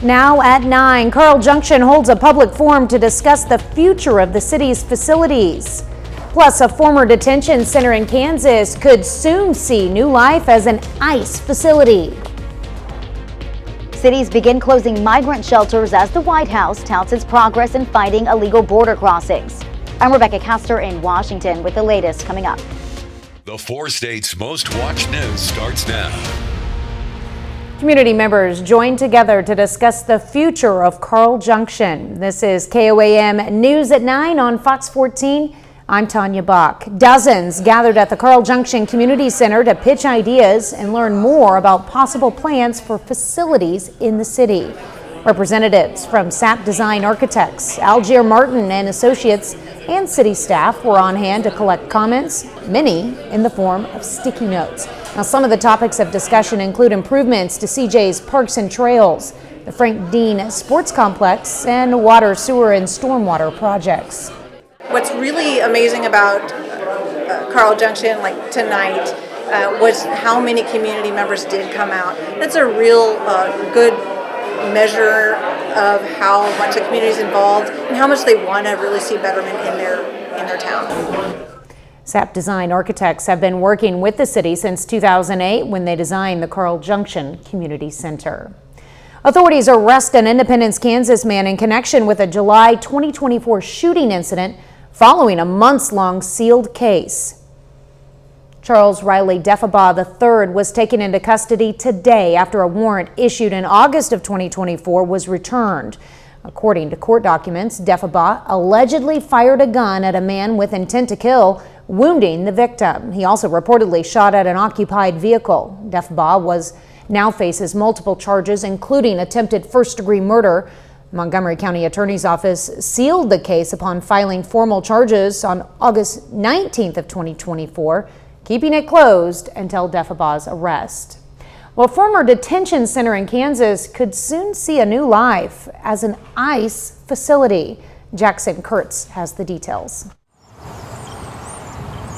Now at 9, Carl Junction holds a public forum to discuss the future of the city's facilities. Plus, a former detention center in Kansas could soon see new life as an ICE facility. Cities begin closing migrant shelters as the White House touts its progress in fighting illegal border crossings. I'm Rebecca Castor in Washington with the latest coming up. The 4 states' most watched news starts now. Community members joined together to discuss the future of Carl Junction. This is KOAM News at 9 on Fox 14. I'm Tanya Bach. Dozens gathered at the Carl Junction Community Center to pitch ideas and learn more about possible plans for facilities in the city. Representatives from SAP Design Architects, Algier Martin and Associates, and city staff were on hand to collect comments, many in the form of sticky notes. Now, some of the topics of discussion include improvements to CJ's Parks and Trails, the Frank Dean Sports Complex, and water, sewer, and stormwater projects. What's really amazing about Carl Junction, like tonight, was how many community members did come out. That's a real good measure of how much the community is involved and how much they want to really see betterment in their town. SAP Design Architects have been working with the city since 2008 when they designed the Carl Junction Community Center. Authorities arrest an Independence, Kansas man in connection with a July 2024 shooting incident following a months-long sealed case. Charles Riley Defabaugh III was taken into custody today after a warrant issued in August of 2024 was returned. According to court documents, Defabaugh allegedly fired a gun at a man with intent to kill, wounding the victim. He also reportedly shot at an occupied vehicle. Defabaugh now faces multiple charges, including attempted first-degree murder. Montgomery County Attorney's Office sealed the case upon filing formal charges on August 19th of 2024, keeping it closed until Defabaugh's arrest. Well, a former detention center in Kansas could soon see a new life as an ICE facility. Jackson Kurtz has the details.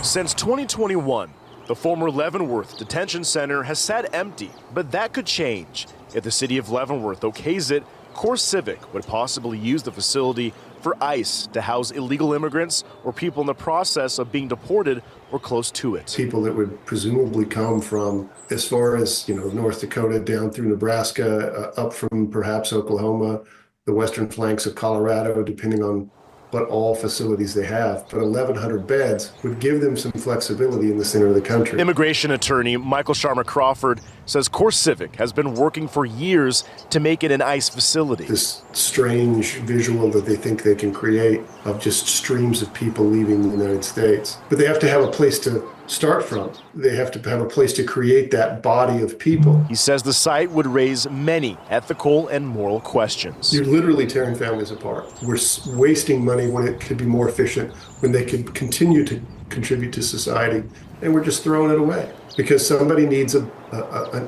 Since 2021, the former Leavenworth Detention Center has sat empty, but that could change. If the city of Leavenworth okays it, CoreCivic would possibly use the facility for ICE to house illegal immigrants or people in the process of being deported or close to it. People that would presumably come from as far as, North Dakota down through Nebraska, up from perhaps Oklahoma, the western flanks of Colorado, depending on what all facilities they have. But 1,100 beds would give them some flexibility in the center of the country. Immigration attorney Michael Sharma Crawford says CoreCivic has been working for years to make it an ICE facility. This strange visual that they think they can create of just streams of people leaving the United States. But they have to have a place to start from. They have to have a place to create that body of people. He says the site would raise many ethical and moral questions. You're literally tearing families apart. We're wasting money when it could be more efficient, when they could continue to contribute to society, and we're just throwing it away because somebody needs an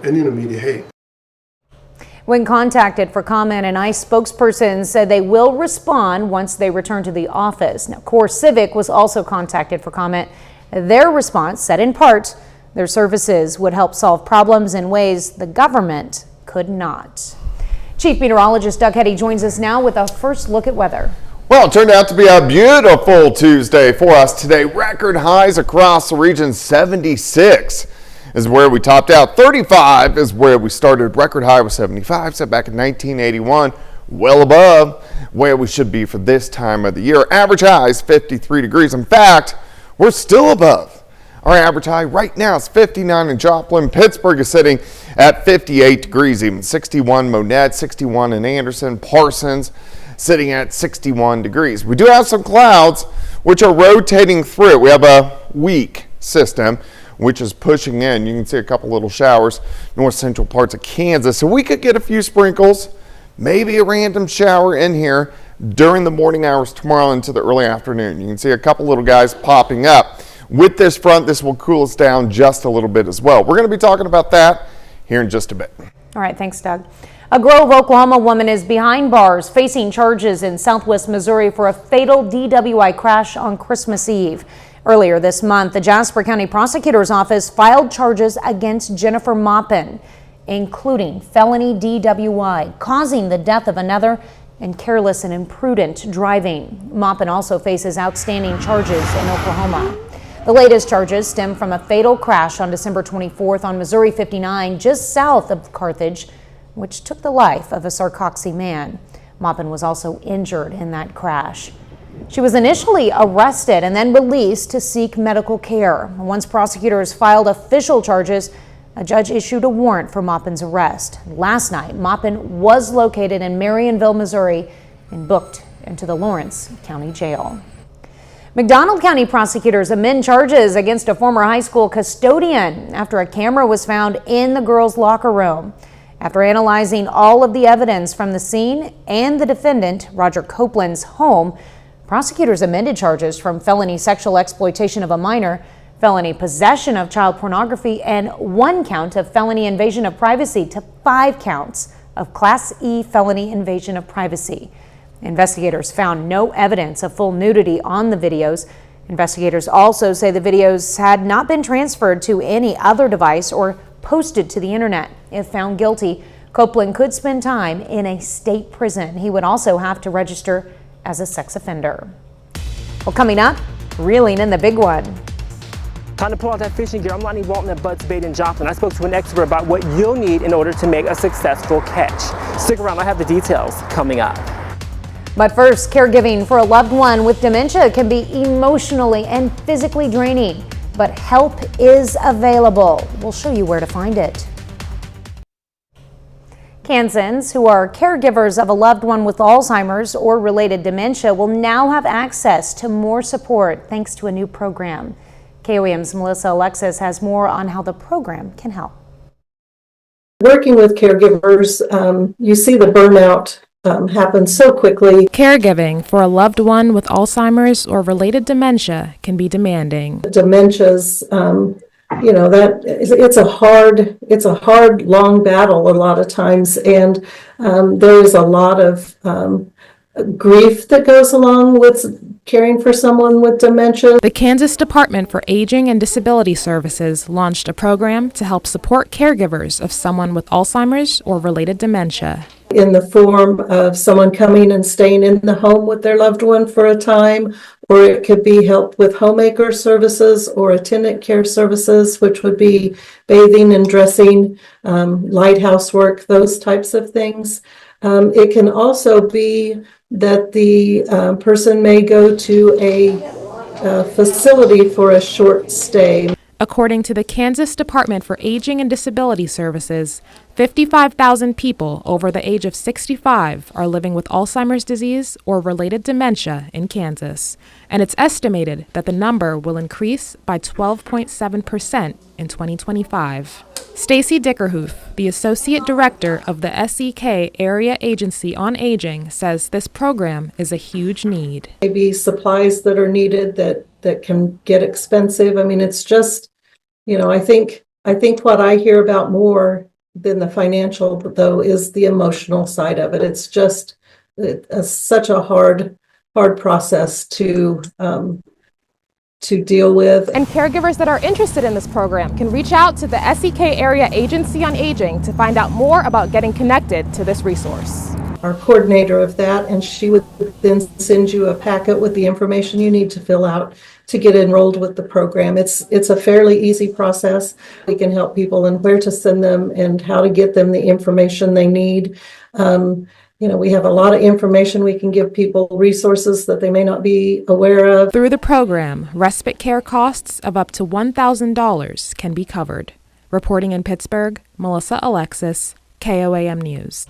enemy to hate. When contacted for comment, an ICE spokesperson said they will respond once they return to the office. Now, CoreCivic was also contacted for comment. Their response said in part their services would help solve problems in ways the government could not. Chief Meteorologist Doug Hetty joins us now with a first look at weather. Well, it turned out to be a beautiful Tuesday for us today. Record highs across the region. 76 is where we topped out. 35 is where we started. Record high was 75, set back in 1981. Well above where we should be for this time of the year. Average high is 53 degrees. In fact, we're still above our average high right now. It's 59 in Joplin. Pittsburgh is sitting at 58 degrees even. 61 Monette, 61 in Anderson. Parsons sitting at 61 degrees. We do have some clouds which are rotating through. We have a weak system which is pushing in. You can see a couple little showers north central parts of Kansas. So we could get a few sprinkles, maybe a random shower in here during the morning hours tomorrow into the early afternoon. You can see a couple little guys popping up. With this front, this will cool us down just a little bit as well. We're going to be talking about that here in just a bit. All right, thanks, Doug. A Grove, Oklahoma woman is behind bars facing charges in southwest Missouri for a fatal DWI crash on Christmas Eve. Earlier this month, the Jasper County Prosecutor's Office filed charges against Jennifer Maupin. including felony DWI, causing the death of another, and careless and imprudent driving. Maupin also faces outstanding charges in Oklahoma. The latest charges stem from a fatal crash on December 24th on Missouri 59, just south of Carthage, which took the life of a Sarcoxy man. Maupin was also injured in that crash. She was initially arrested and then released to seek medical care. Once prosecutors filed official charges, a judge issued a warrant for Maupin's arrest. Last night, Maupin was located in Marionville, Missouri, and booked into the Lawrence County Jail. McDonald County prosecutors amend charges against a former high school custodian after a camera was found in the girls' locker room. After analyzing all of the evidence from the scene and the defendant, Roger Copeland's home, prosecutors amended charges from felony sexual exploitation of a minor, felony possession of child pornography, and 1 count of felony invasion of privacy to 5 counts of Class E felony invasion of privacy. Investigators found no evidence of full nudity on the videos. Investigators also say the videos had not been transferred to any other device or posted to the internet. If found guilty, Copeland could spend time in a state prison. He would also have to register as a sex offender. Well, coming up, reeling in the big one. Time to pull out that fishing gear. I'm not even wanting that Butts Bait in Joplin. I spoke to an expert about what you'll need in order to make a successful catch. Stick around, I have the details coming up. But first, caregiving for a loved one with dementia can be emotionally and physically draining, but help is available. We'll show you where to find it. Kansans who are caregivers of a loved one with Alzheimer's or related dementia will now have access to more support thanks to a new program. KOAM's Melissa Alexis has more on how the program can help. Working with caregivers, you see the burnout happen so quickly. Caregiving for a loved one with Alzheimer's or related dementia can be demanding. Dementias, that it's a hard, long battle a lot of times, and there is a lot of grief that goes along with caring for someone with dementia. The Kansas Department for Aging and Disability Services launched a program to help support caregivers of someone with Alzheimer's or related dementia. In the form of someone coming and staying in the home with their loved one for a time, or it could be help with homemaker services or attendant care services, which would be bathing and dressing, light housework, those types of things. It can also be that the person may go to a facility for a short stay. According to the Kansas Department for Aging and Disability Services, 55,000 people over the age of 65 are living with Alzheimer's disease or related dementia in Kansas, and it's estimated that the number will increase by 12.7% in 2025. Stacy Dickerhoof, the Associate Director of the SEK Area Agency on Aging, says this program is a huge need. Maybe supplies that are needed that can get expensive. I mean, it's just, I think what I hear about more than the financial, though, is the emotional side of it. It's just such a hard process to deal with. And caregivers that are interested in this program can reach out to the SEK Area Agency on Aging to find out more about getting connected to this resource. Our coordinator of that, and she would then send you a packet with the information you need to fill out to get enrolled with the program. It's a fairly easy process. We can help people and where to send them and how to get them the information they need. We have a lot of information we can give people, resources that they may not be aware of. Through the program, respite care costs of up to $1,000 can be covered. Reporting in Pittsburgh, Melissa Alexis, KOAM News.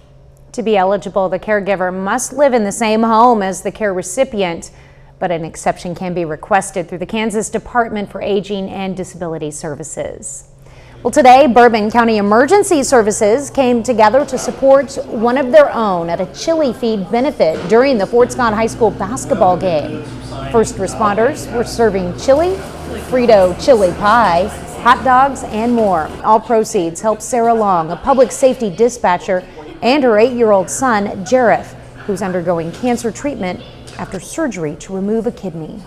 To be eligible, the caregiver must live in the same home as the care recipient, but an exception can be requested through the Kansas Department for Aging and Disability Services. Well, today, Bourbon County Emergency Services came together to support one of their own at a chili feed benefit during the Fort Scott High School basketball game. First responders were serving chili, Frito chili pie, hot dogs, and more. All proceeds help Sarah Long, a public safety dispatcher, and her 8-year-old son, Jareth, who's undergoing cancer treatment after surgery to remove a kidney.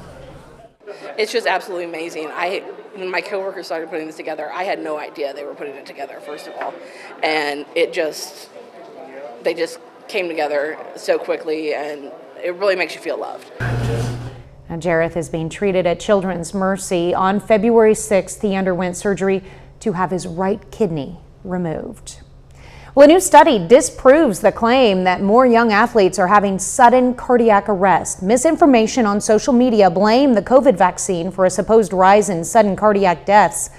It's just absolutely amazing. when my coworkers started putting this together, I had no idea they were putting it together, first of all. And they just came together so quickly, and it really makes you feel loved. Now, Jareth is being treated at Children's Mercy. On February 6th, he underwent surgery to have his right kidney removed. Well, a new study disproves the claim that more young athletes are having sudden cardiac arrest. Misinformation on social media blame the COVID vaccine for a supposed rise in sudden cardiac deaths.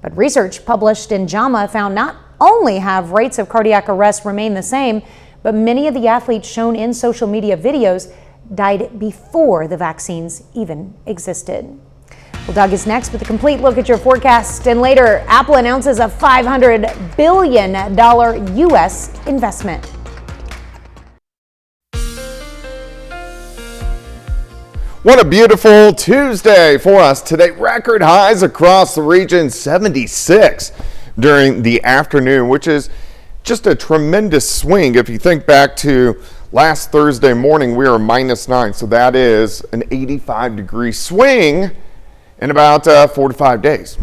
But research published in JAMA found not only have rates of cardiac arrest remain the same, but many of the athletes shown in social media videos died before the vaccines even existed. Well, Doug is next with a complete look at your forecast. And later, Apple announces a $500 billion U.S. investment. What a beautiful Tuesday for us today. Record highs across the region, 76 during the afternoon, which is just a tremendous swing. If you think back to last Thursday morning, we were -9, so that is an 85-degree swing in about 4 to 5 days.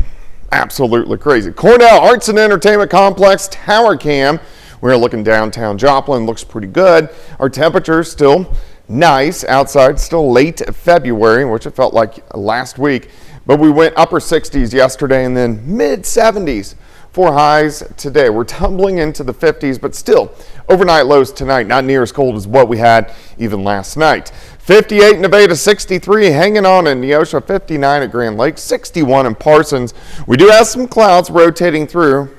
Absolutely crazy. Cornell Arts and Entertainment Complex Tower Cam. We're looking downtown Joplin. Looks pretty good. Our temperature still nice outside. Still late February, which it felt like last week. But we went upper 60s yesterday and then mid 70s for highs today. We're tumbling into the 50s, but still overnight lows tonight. Not near as cold as what we had even last night. 58 in Nevada, 63 hanging on in Neosho, 59 at Grand Lake, 61 in Parsons. We do have some clouds rotating through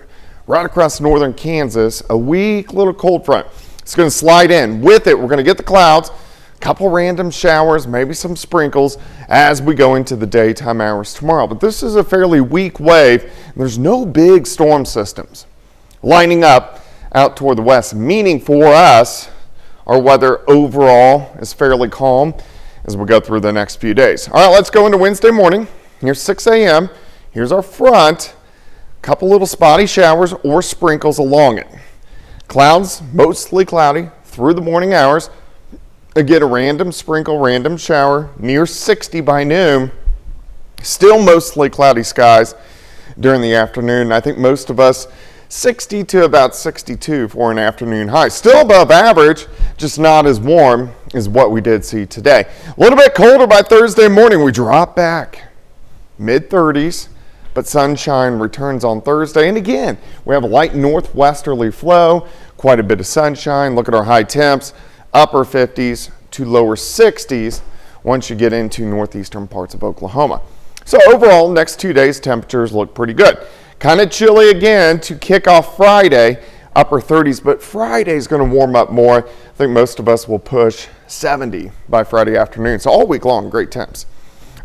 right across northern Kansas. A weak little cold front. It's going to slide in. With it, we're going to get the clouds, a couple random showers, maybe some sprinkles as we go into the daytime hours tomorrow. But this is a fairly weak wave. There's no big storm systems lining up out toward the west, meaning for us, our weather overall is fairly calm as we go through the next few days. All right, let's go into Wednesday morning. Here's 6 a.m. Here's our front. Couple little spotty showers or sprinkles along it. Clouds, mostly cloudy through the morning hours. Again, a random sprinkle, random shower near 60 by noon. Still mostly cloudy skies during the afternoon. I think most of us 60 to about 62 for an afternoon high. Still above average, just not as warm as what we did see today. A little bit colder by Thursday morning. We drop back mid-30s, but sunshine returns on Thursday. And again, we have a light northwesterly flow, quite a bit of sunshine. Look at our high temps, upper 50s to lower 60s once you get into northeastern parts of Oklahoma. So overall, next 2 days, temperatures look pretty good. Kind of chilly again to kick off Friday, upper 30s, but Friday's going to warm up more. I think most of us will push 70 by Friday afternoon. So all week long, great temps.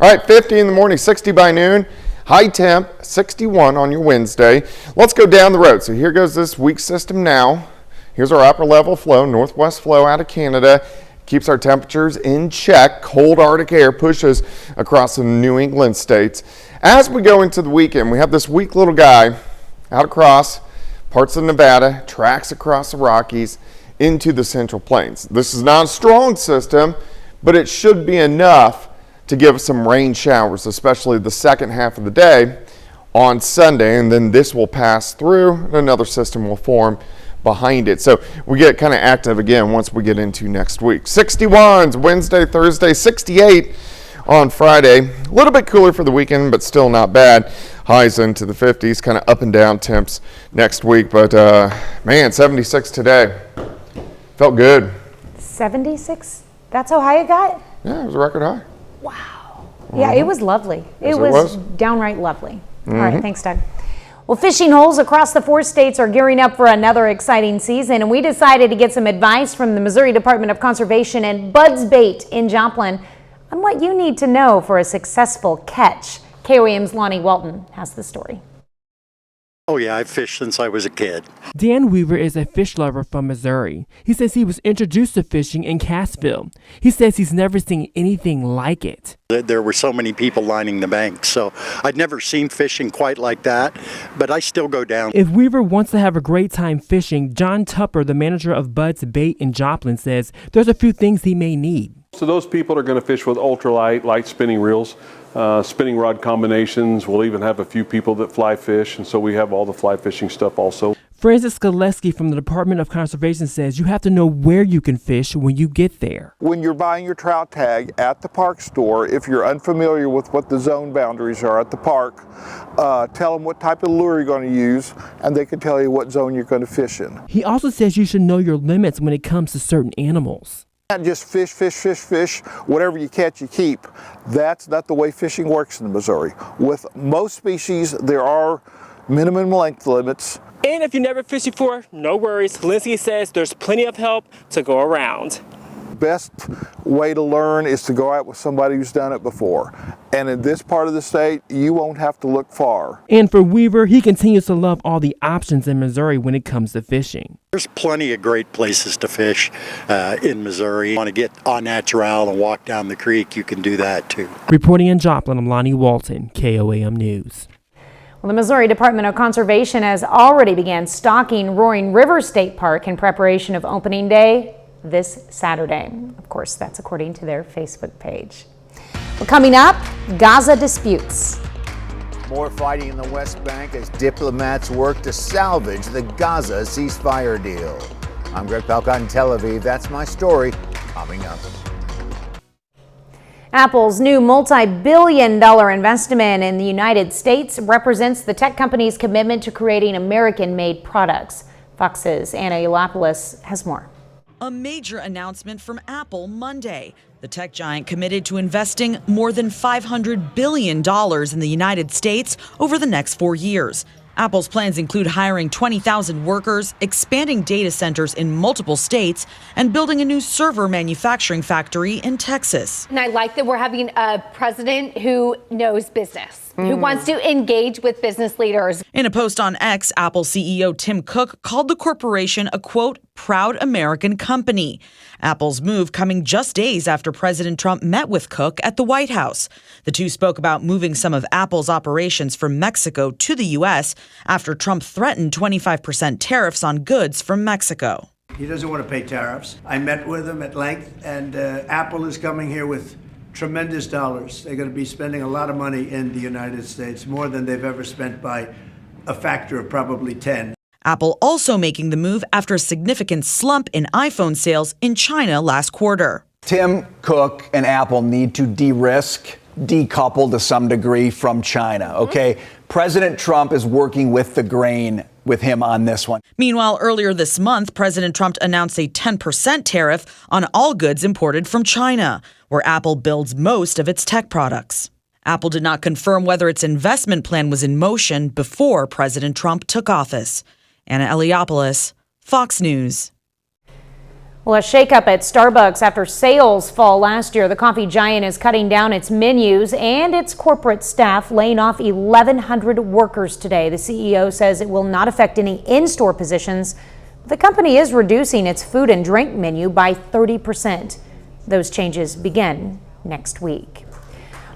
All right, 50 in the morning, 60 by noon. High temp, 61 on your Wednesday. Let's go down the road. So here goes this weak system now. Here's our upper level flow, northwest flow out of Canada. Keeps our temperatures in check. Cold Arctic air pushes across the New England states. As we go into the weekend, we have this weak little guy out across parts of Nevada, tracks across the Rockies into the Central Plains. This is not a strong system, but it should be enough to give us some rain showers, especially the second half of the day on Sunday, and then this will pass through and another system will form behind it. So we get kind of active again once we get into next week. 61s Wednesday, Thursday, 68 on Friday. A little bit cooler for the weekend, but still not bad. Highs into the 50s, kind of up and down temps next week. But man, 76 today. Felt good. 76? That's how high it got? Yeah, it was a record high. Wow. Yeah, it was lovely. Yes, it was downright lovely. All right, thanks, Doug. Well, fishing holes across the 4 states are gearing up for another exciting season, and we decided to get some advice from the Missouri Department of Conservation and Bud's Bait in Joplin on what you need to know for a successful catch. KOAM's Lonnie Walton has the story. Oh yeah, I've fished since I was a kid. Dan Weaver is a fish lover from Missouri. He says he was introduced to fishing in Cassville. He says he's never seen anything like it. There were so many people lining the banks, so I'd never seen fishing quite like that, but I still go down. If Weaver wants to have a great time fishing, John Tupper, the manager of Bud's Bait in Joplin, says there's a few things he may need. So those people are going to fish with ultralight, light spinning reels. spinning rod combinations. We'll even have a few people that fly fish, and so we have all the fly fishing stuff also. Francis Skaleski from the Department of Conservation says you have to know where you can fish when you get there. When you're buying your trout tag at the park store, if you're unfamiliar with what the zone boundaries are at the park, tell them what type of lure you're going to use, and they can tell you what zone you're going to fish in. He also says you should know your limits when it comes to certain animals. Not just fish, whatever you catch, you keep. That's not the way fishing works in Missouri. With most species, there are minimum length limits. And if you never fished before, no worries. Lindsay says there's plenty of help to go around. Best way to learn is to go out with somebody who's done it before. And in this part of the state, you won't have to look far. And for Weaver, he continues to love all the options in Missouri when it comes to fishing. There's plenty of great places to fish in Missouri. You want to get on natural and walk down the creek, you can do that too. Reporting in Joplin, I'm Lonnie Walton, KOAM News. Well, the Missouri Department of Conservation has already began stocking Roaring River State Park in preparation of opening day this Saturday. Of course, that's according to their Facebook page. Well, coming up, Gaza disputes. More fighting in the West Bank as diplomats work to salvage the Gaza ceasefire deal. I'm Greg Palcott in Tel Aviv. That's my story coming up. Apple's new multi-billion-dollar investment in the United States represents the tech company's commitment to creating American-made products. Fox's Anna Elopoulos has more. A major announcement from Apple Monday. The tech giant committed to investing more than $500 billion in the United States over the next 4 years. Apple's plans include hiring 20,000 workers, expanding data centers in multiple states, and building a new server manufacturing factory in Texas. And I like that we're having a president who knows business, who wants to engage with business leaders. In a post on X, Apple CEO Tim Cook called the corporation a, quote, proud American company. Apple's move coming just days after President Trump met with Cook at the White House. The two spoke about moving some of Apple's operations from Mexico to the U.S. after Trump threatened 25% tariffs on goods from Mexico. He doesn't want to pay tariffs. I met with him at length, and Apple is coming here with tremendous dollars. They're going to be spending a lot of money in the United States, more than they've ever spent by a factor of probably 10. Apple also making the move after a significant slump in iPhone sales in China last quarter. Tim Cook and Apple need to de-risk, decouple to some degree from China, okay? President Trump is working with the grain with him on this one. Meanwhile, earlier this month, President Trump announced a 10% tariff on all goods imported from China, where Apple builds most of its tech products. Apple did not confirm whether its investment plan was in motion before President Trump took office. Anna Eliopoulos, Fox News. Well, a shakeup at Starbucks after sales fall last year. The coffee giant is cutting down its menus and its corporate staff, laying off 1,100 workers today. The CEO says it will not affect any in-store positions. The company is reducing its food and drink menu by 30%. Those changes begin next week.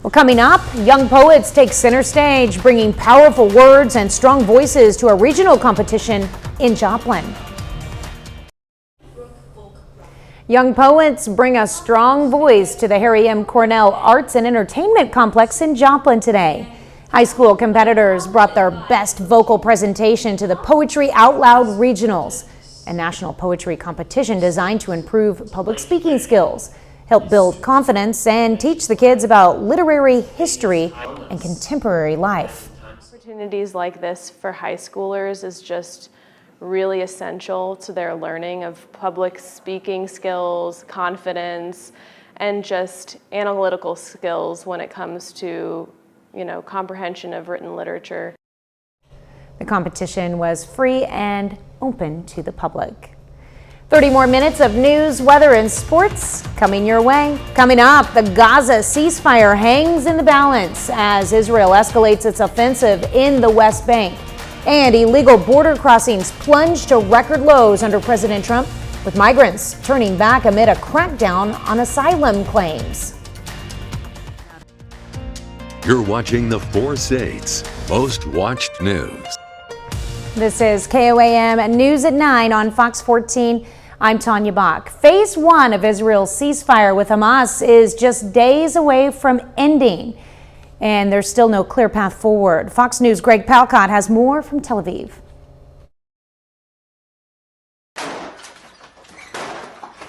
Well, coming up, young poets take center stage, bringing powerful words and strong voices to a regional competition in Joplin. Young poets bring a strong voice to the Harry M. Cornell Arts and Entertainment Complex in Joplin today. High school competitors brought their best vocal presentation to the Poetry Out Loud Regionals, a national poetry competition designed to improve public speaking skills, help build confidence, and teach the kids about literary history and contemporary life. Opportunities like this for high schoolers is just really essential to their learning of public speaking skills, confidence, and just analytical skills when it comes to, comprehension of written literature. The competition was free and open to the public. 30 more minutes of news, weather, and sports coming your way. Coming up, the Gaza ceasefire hangs in the balance as Israel escalates its offensive in the West Bank. And illegal border crossings plunge to record lows under President Trump, with migrants turning back amid a crackdown on asylum claims. You're watching the 4 States Most Watched News. This is KOAM News at 9 on Fox 14. I'm Tanya Bach. Phase 1 of Israel's ceasefire with Hamas is just days away from ending. and there's still no clear path forward. Fox News' Greg Palcott has more from Tel Aviv.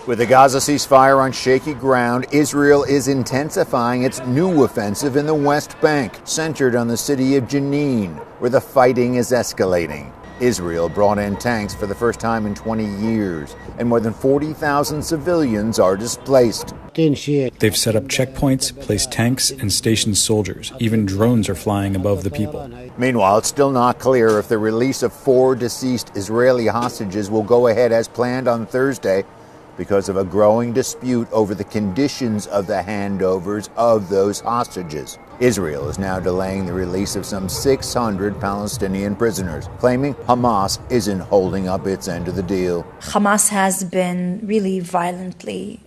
With the Gaza ceasefire on shaky ground, Israel is intensifying its new offensive in the West Bank, centered on the city of Jenin, where the fighting is escalating. Israel brought in tanks for the first time in 20 years, and more than 40,000 civilians are displaced. They've set up checkpoints, placed tanks, and stationed soldiers. Even drones are flying above the people. Meanwhile, it's still not clear if the release of 4 deceased Israeli hostages will go ahead as planned on Thursday, because of a growing dispute over the conditions of the handovers of those hostages. Israel is now delaying the release of some 600 Palestinian prisoners, claiming Hamas isn't holding up its end of the deal. Hamas has been really violently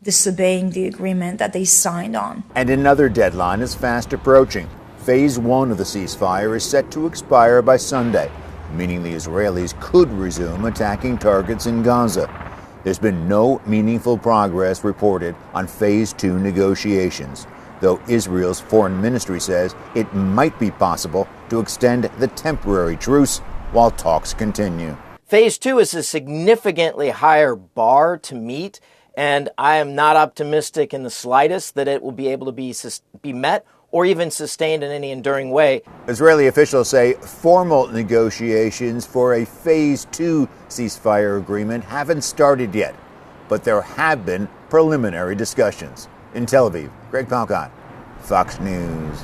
disobeying the agreement that they signed on. And another deadline is fast approaching. Phase 1 of the ceasefire is set to expire by Sunday, meaning the Israelis could resume attacking targets in Gaza. There's been no meaningful progress reported on Phase 2 negotiations, though Israel's foreign ministry says it might be possible to extend the temporary truce while talks continue. Phase 2 is a significantly higher bar to meet, and I am not optimistic in the slightest that it will be able to be met or even sustained in any enduring way. Israeli officials say formal negotiations for a Phase 2 ceasefire agreement haven't started yet, but there have been preliminary discussions. In Tel Aviv, Greg Palcott, Fox News.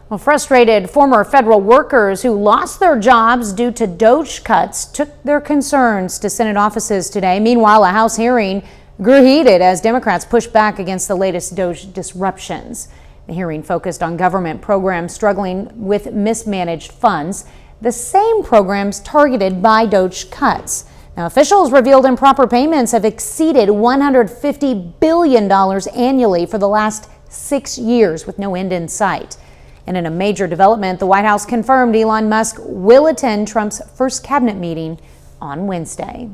Well, frustrated former federal workers who lost their jobs due to DOGE cuts took their concerns to Senate offices today. Meanwhile, a House hearing grew heated as Democrats pushed back against the latest DOGE disruptions. The hearing focused on government programs struggling with mismanaged funds, the same programs targeted by DOGE cuts. Now, officials revealed improper payments have exceeded $150 billion annually for the last 6 years with no end in sight. And in a major development, the White House confirmed Elon Musk will attend Trump's first cabinet meeting on Wednesday.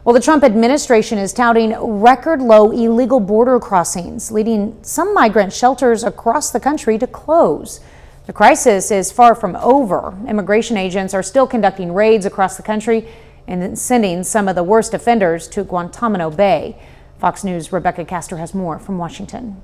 Well, the Trump administration is touting record low illegal border crossings, leading some migrant shelters across the country to close. The crisis is far from over. Immigration agents are still conducting raids across the country and sending some of the worst offenders to Guantanamo Bay. Fox News' Rebecca Castor has more from Washington.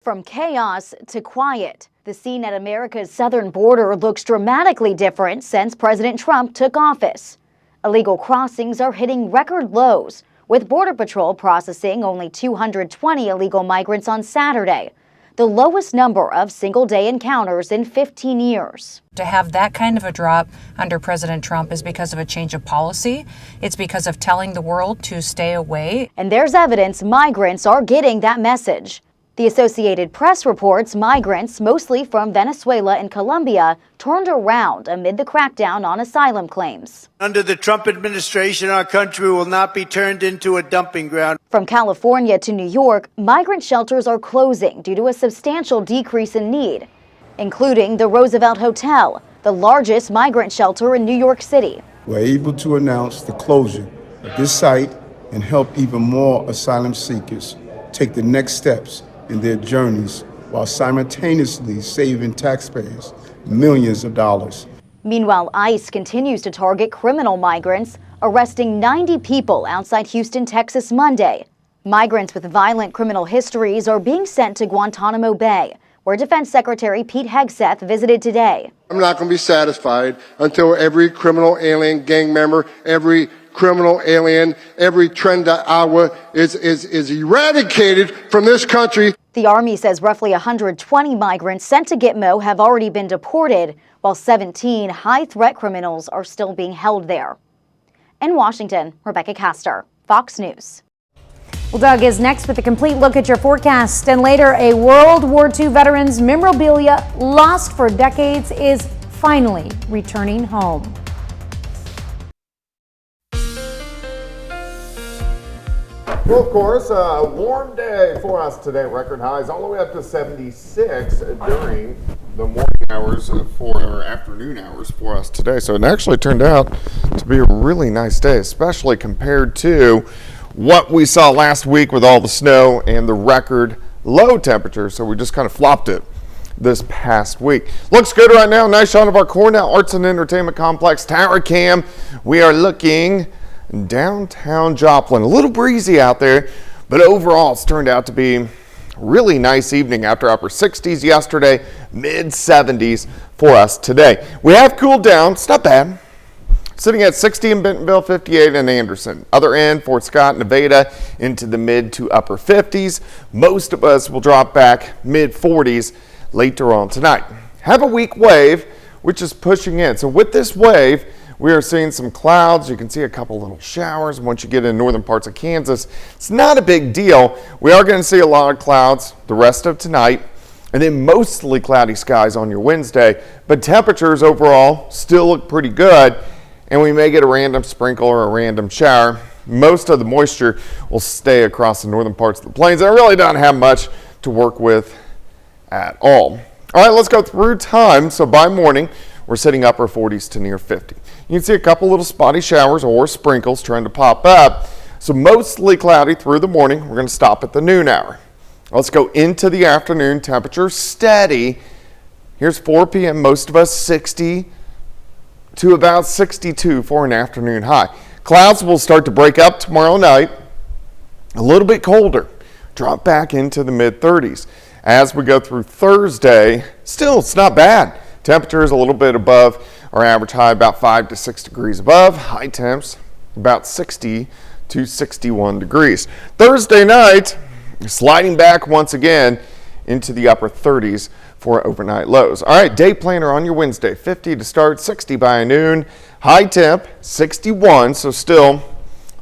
From chaos to quiet, the scene at America's southern border looks dramatically different since President Trump took office. Illegal crossings are hitting record lows, with Border Patrol processing only 220 illegal migrants on Saturday, the lowest number of single-day encounters in 15 years. To have that kind of a drop under President Trump is because of a change of policy. It's because of telling the world to stay away. And there's evidence migrants are getting that message. The Associated Press reports migrants, mostly from Venezuela and Colombia, turned around amid the crackdown on asylum claims. Under the Trump administration, our country will not be turned into a dumping ground. From California to New York, migrant shelters are closing due to a substantial decrease in need, including the Roosevelt Hotel, the largest migrant shelter in New York City. We're able to announce the closure of this site and help even more asylum seekers take the next steps in their journeys while simultaneously saving taxpayers millions of dollars. Meanwhile, ICE continues to target criminal migrants, arresting 90 people outside Houston, Texas Monday. Migrants with violent criminal histories are being sent to Guantanamo Bay, where Defense Secretary Pete Hegseth visited today. I'm not going to be satisfied until every criminal alien gang member, every criminal alien, every trend Iowa is eradicated from this country. The Army says roughly 120 migrants sent to Gitmo have already been deported, while 17 high-threat criminals are still being held there. In Washington, Rebecca Castor, Fox News. Well, Doug is next with a complete look at your forecast. And later, a World War II veteran's memorabilia lost for decades is finally returning home. Well, of course, a warm day for us today. Record highs all the way up to 76 during the morning hours or afternoon hours for us today. So it actually turned out to be a really nice day, especially compared to what we saw last week with all the snow and the record low temperature, so we just kind of flopped it this past week. Looks good right now. Nice shot of our Cornell Arts and Entertainment Complex tower cam. We are looking downtown Joplin. A little breezy out there, but overall it's turned out to be a really nice evening after upper 60s yesterday, mid 70s for us today. We have cooled down. It's not bad. Sitting at 60 in Bentonville, 58 in Anderson. Other end, Fort Scott, Nevada, into the mid to upper 50s. Most of us will drop back mid 40s later on tonight. Have a weak wave, which is pushing in. So with this wave, we are seeing some clouds. You can see a couple little showers. Once you get in northern parts of Kansas, it's not a big deal. We are going to see a lot of clouds the rest of tonight, and then mostly cloudy skies on your Wednesday. But temperatures overall still look pretty good, and we may get a random sprinkle or a random shower. Most of the moisture will stay across the northern parts of the plains. I really don't have much to work with at all. All right, let's go through time. So by morning, we're sitting upper 40s to near 50. You can see a couple little spotty showers or sprinkles trying to pop up. So mostly cloudy through the morning. We're going to stop at the noon hour. Let's go into the afternoon. Temperature steady. Here's 4 p.m. Most of us 60 to about 62 for an afternoon high. Clouds will start to break up tomorrow night. A little bit colder. Drop back into the mid 30s. As we go through Thursday, still it's not bad. Temperature is a little bit above our average high, about 5 to 6 degrees above. High temps about 60 to 61 degrees. Thursday night, sliding back once again into the upper 30s for overnight lows. All right, day planner on your Wednesday, 50 to start, 60 by noon. High temp, 61, so still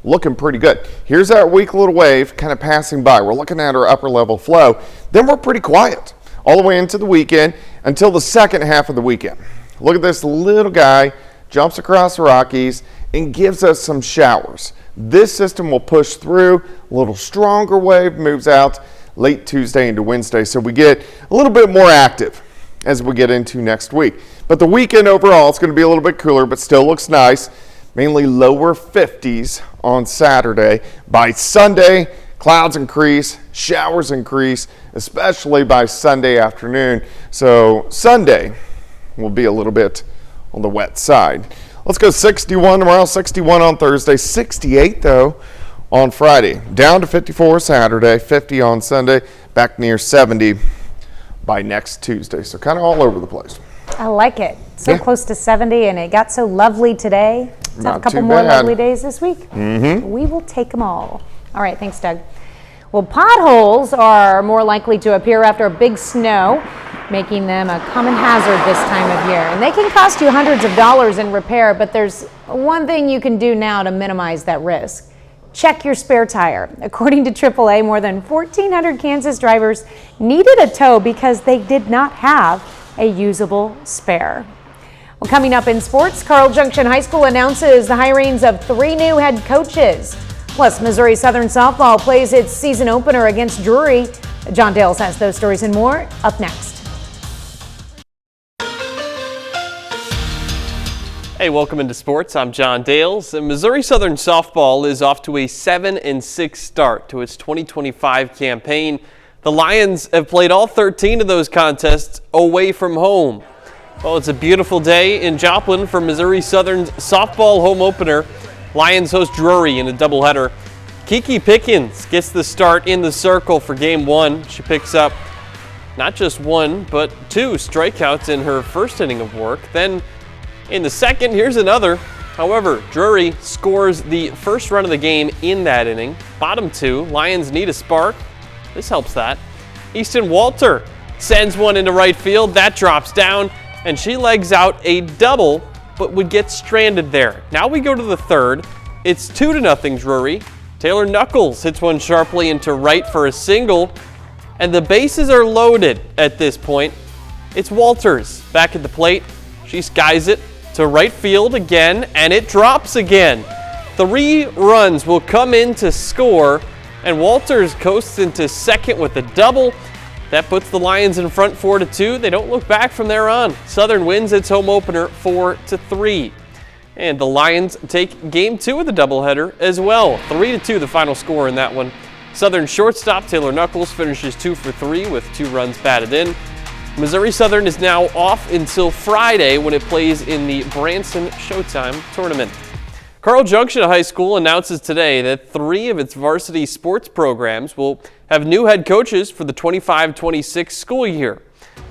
looking pretty good. Here's our weak little wave kind of passing by. We're looking at our upper level flow. Then we're pretty quiet all the way into the weekend until the second half of the weekend. Look at this little guy, jumps across the Rockies and gives us some showers. This system will push through. A little stronger wave moves out late Tuesday into Wednesday, so we get a little bit more active as we get into next week. But the weekend overall, it's going to be a little bit cooler, but still looks nice. Mainly lower 50s on Saturday. By Sunday, clouds increase, showers increase, especially by Sunday afternoon. So Sunday will be a little bit on the wet side. Let's go 61 tomorrow, 61 on Thursday, 68 though on Friday. Down to 54 Saturday, 50 on Sunday, back near 70 by next Tuesday. So kind of all over the place. I like it. So close to 70, and it got so lovely today. Let's have a couple more lovely days this week. We will take them all. All right, thanks, Doug. Well, potholes are more likely to appear after a big snow, making them a common hazard this time of year. And they can cost you hundreds of dollars in repair, but there's one thing you can do now to minimize that risk. Check your spare tire. According to AAA, more than 1,400 Kansas drivers needed a tow because they did not have a usable spare. Well, coming up in sports, Carl Junction High School announces the hirings of 3 new head coaches. Plus, Missouri Southern softball plays its season opener against Drury. John Dales has those stories and more up next. Hey, welcome into sports. I'm John Dales. And Missouri Southern softball is off to a 7-6 start to its 2025 campaign. The Lions have played all 13 of those contests away from home. Well, it's a beautiful day in Joplin for Missouri Southern's softball home opener. Lions host Drury in a doubleheader. Kiki Pickens gets the start in the circle for game 1. She picks up not just 1, but 2 strikeouts in her first inning of work. Then in the second, here's another. However, Drury scores the first run of the game in that inning. Bottom 2, Lions need a spark. This helps that. Easton Walter sends one into right field. That drops down, and she legs out a double, but would get stranded there. Now we go to the third. It's 2-0 Drury. Taylor Knuckles hits one sharply into right for a single, and the bases are loaded at this point. It's Walters back at the plate. She skies it to right field again, and it drops again. 3 runs will come in to score, and Walters coasts into second with a double. That puts the Lions in front 4-2. They don't look back from there on. Southern wins its home opener 4-3. And the Lions take game 2 of the doubleheader as well. 3-2 the final score in that one. Southern shortstop Taylor Knuckles finishes 2 for 3 with 2 runs batted in. Missouri Southern is now off until Friday when it plays in the Branson Showtime tournament. Carl Junction High School announces today that 3 of its varsity sports programs will have new head coaches for the 25-26 school year.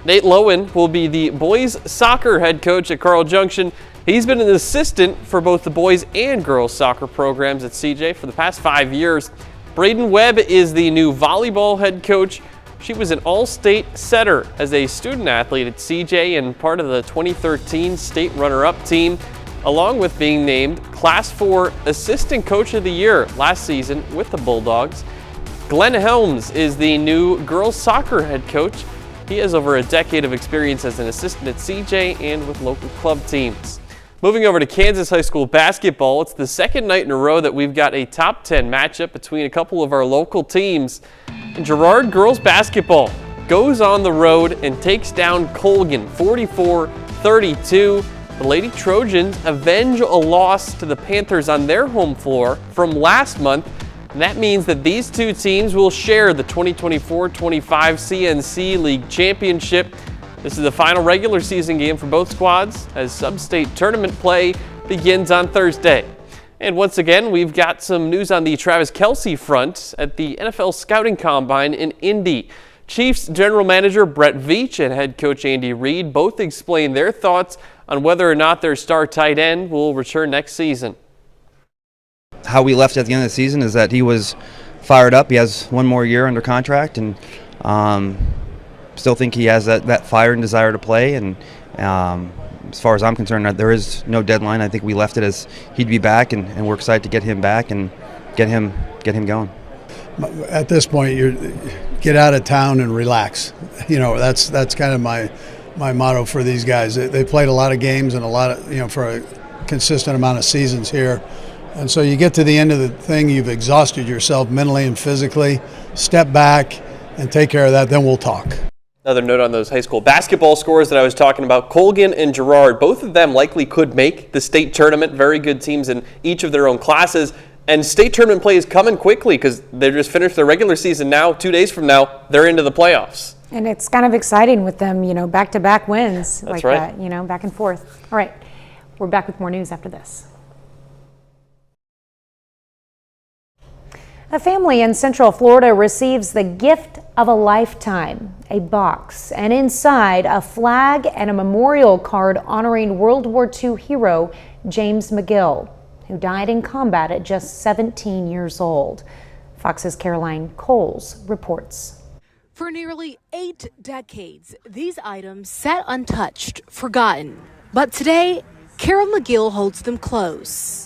Nate Lowen will be the boys soccer head coach at Carl Junction. He's been an assistant for both the boys and girls soccer programs at CJ for the past 5 years. Braden Webb is the new volleyball head coach. She was an all-state setter as a student athlete at CJ and part of the 2013 state runner-up team, along with being named Class 4 Assistant Coach of the Year last season with the Bulldogs. Glenn Helms is the new girls soccer head coach. He has over a decade of experience as an assistant at CJ and with local club teams. Moving over to Kansas High School basketball, it's the second night in a row that we've got a top 10 matchup between a couple of our local teams. And Girard girls basketball goes on the road and takes down Colgan 44-32. The Lady Trojans avenge a loss to the Panthers on their home floor from last month. And that means that these two teams will share the 2024-25 CNC League Championship. This is the final regular season game for both squads as sub-state tournament play begins on Thursday. And once again, we've got some news on the Travis Kelce front at the NFL Scouting Combine in Indy. Chiefs General Manager Brett Veach and head coach Andy Reid both explained their thoughts on whether or not their star tight end will return next season. How we left at the end of the season is that he was fired up. He has one more year under contract, and still think he has that fire and desire to play. And as far as I'm concerned, there is no deadline. I think we left it as he'd be back, and we're excited to get him back and get him going. At this point, you get out of town and relax. You know, that's kind of my motto for these guys. They played a lot of games and a lot of, for a consistent amount of seasons here. And so you get to the end of the thing, you've exhausted yourself mentally and physically. Step back and take care of that, then we'll talk. Another note on those high school basketball scores that I was talking about, Colgan and Girard, both of them likely could make the state tournament. Very good teams in each of their own classes. And state tournament play is coming quickly because they just finished their regular season now. 2 days from now, they're into the playoffs. And it's kind of exciting with them, back-to-back wins. That's like right. That, back and forth. All right, we're back with more news after this. A family in Central Florida receives the gift of a lifetime, a box, and inside a flag and a memorial card honoring World War II hero James McGill, who died in combat at just 17 years old. Fox's Caroline Coles reports. For nearly 8 decades, these items sat untouched, forgotten. But today, Carol McGill holds them close.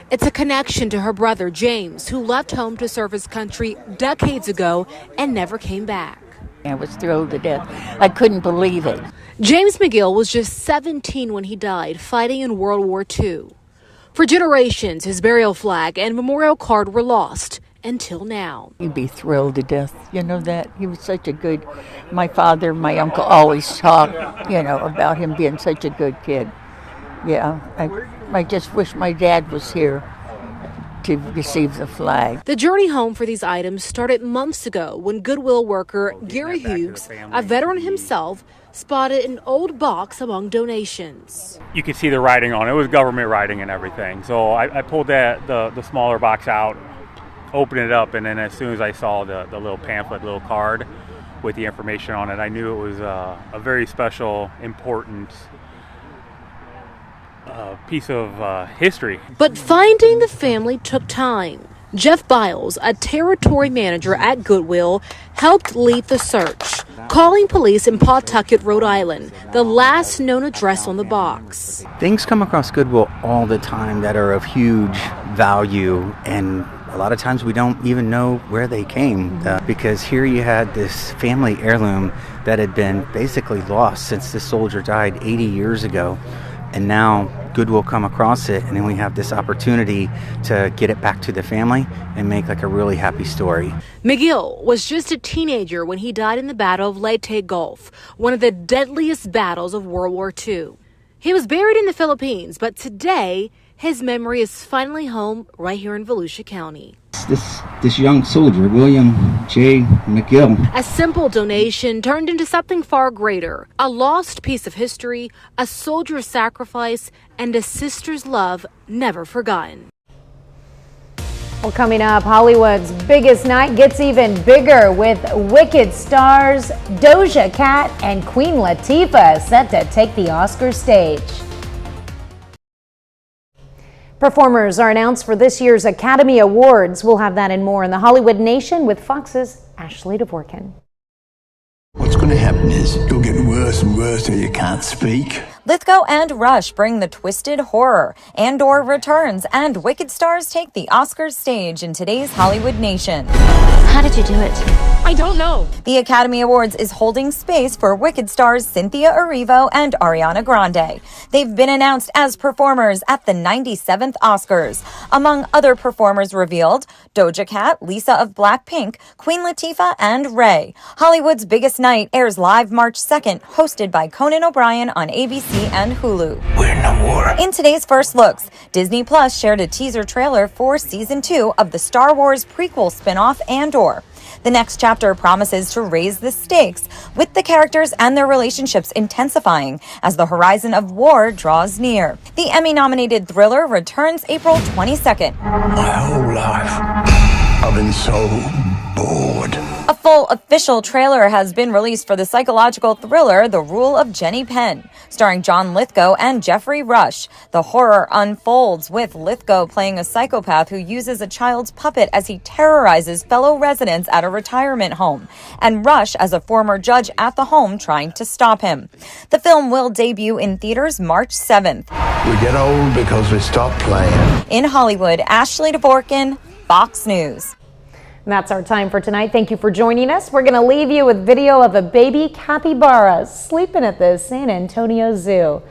It's a connection to her brother, James, who left home to serve his country decades ago and never came back. I was thrilled to death. I couldn't believe it. James McGill was just 17 when he died, fighting in World War II. For generations, his burial flag and memorial card were lost until now. You'd be thrilled to death, that. He was such a good, my father, my uncle always talked, about him being such a good kid. Yeah, I just wish my dad was here to receive the flag. The journey home for these items started months ago when Goodwill worker Gary Hughes, a veteran himself, spotted an old box among donations. You could see the writing on it. It was government writing and everything. So I pulled the smaller box out, opened it up, and then as soon as I saw the little pamphlet, little card with the information on it, I knew it was a very special, important piece of history. But finding the family took time. Jeff Biles, a territory manager at Goodwill, helped lead the search, calling police in Pawtucket, Rhode Island, the last known address on the box. Things come across Goodwill all the time that are of huge value, and a lot of times we don't even know where they came, because here you had this family heirloom that had been basically lost since this soldier died 80 years ago. And now Goodwill come across it, and then we have this opportunity to get it back to the family and make like a really happy story. McGill was just a teenager when he died in the Battle of Leyte Gulf, one of the deadliest battles of World War II. He was buried in the Philippines, but today his memory is finally home right here in Volusia County. this young soldier, William J. McGill. A simple donation turned into something far greater. A lost piece of history, a soldier's sacrifice, and a sister's love never forgotten. Well, coming up, Hollywood's biggest night gets even bigger with Wicked stars Doja Cat and Queen Latifah set to take the Oscar stage. Performers are announced for this year's Academy Awards. We'll have that and more in the Hollywood Nation with Fox's Ashley Dvorkin. What's going to happen is it'll get worse and worse till you can't speak. Lithgow and Rush bring the twisted horror. Andor returns, and Wicked stars take the Oscars stage in today's Hollywood Nation. How did you do it? I don't know. The Academy Awards is holding space for Wicked stars Cynthia Erivo and Ariana Grande. They've been announced as performers at the 97th Oscars. Among other performers revealed, Doja Cat, Lisa of Blackpink, Queen Latifah, and Ray. Hollywood's biggest night airs live March 2nd, hosted by Conan O'Brien on ABC and Hulu. We're in a war. In today's first looks, Disney Plus shared a teaser trailer for Season 2 of the Star Wars prequel spin-off Andor. The next chapter promises to raise the stakes, with the characters and their relationships intensifying as the horizon of war draws near. The Emmy-nominated thriller returns April 22nd. My whole life, I've been so bored. A full official trailer has been released for the psychological thriller The Rule of Jenny Penn, starring John Lithgow and Jeffrey Rush. The horror unfolds with Lithgow playing a psychopath who uses a child's puppet as he terrorizes fellow residents at a retirement home, and Rush as a former judge at the home trying to stop him. The film will debut in theaters March 7th. We get old because we stop playing. In Hollywood, Ashley Dvorkin, Fox News. And that's our time for tonight. Thank you for joining us. We're going to leave you with video of a baby capybara sleeping at the San Antonio Zoo.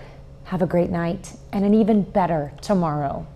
Have a great night and an even better tomorrow.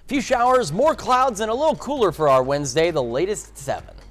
Few showers, more clouds, and a little cooler for our Wednesday, the latest at 7.